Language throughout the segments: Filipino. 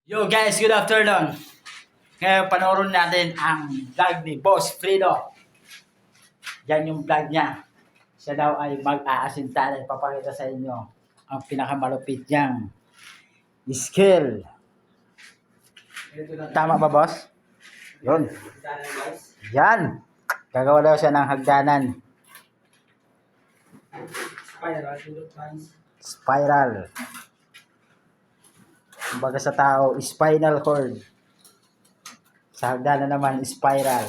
Yo guys, good afternoon. Ngayon panoorin natin ang vlog ni Boss Fredo. Yan yung vlog niya. Siya daw ay mag-aasintahan. Papakita sa inyo ang pinakamalupit niyang skill. Tama ba, boss? Yun. Yan. Gagawa daw siya ng hagdanan. Spiral. Kumbaga sa tao, spinal cord. Sa hagdanan naman, spiral.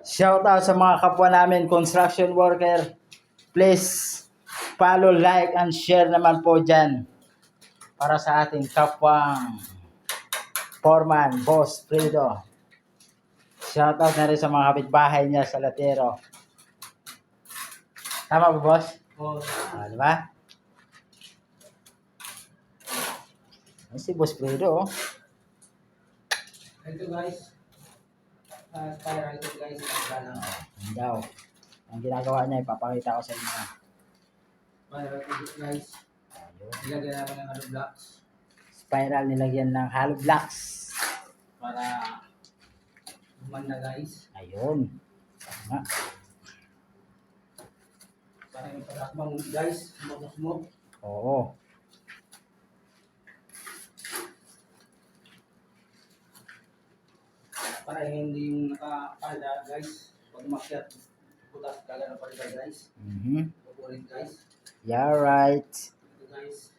Shout out sa mga kapwa namin, construction worker. Please, follow, like, and share naman po dyan. Para sa ating kapwang foreman, Boss Fredo. Shout out na rin sa mga kapitbahay niya sa Latero. Tama ba, boss? Oo. Diba? Ay, si Boss Fredo, oh. Ito guys. Spiral ito guys. Yan daw. Ang ginagawa niya, ipapakita ko sa inyo. Spiral ito guys. Nilagyan namin ng hollow blocks. Spiral nilagyan ng hollow blocks. Para gumanda guys. Ayun. Tama. Para yung pagkakbang guys. Smoke. Oo. Para hindi yung nakapalda guys. Pag umakyat, putas kagana pa rin guys. Mhm. Pupulit guys. Yeah, right. Ito guys.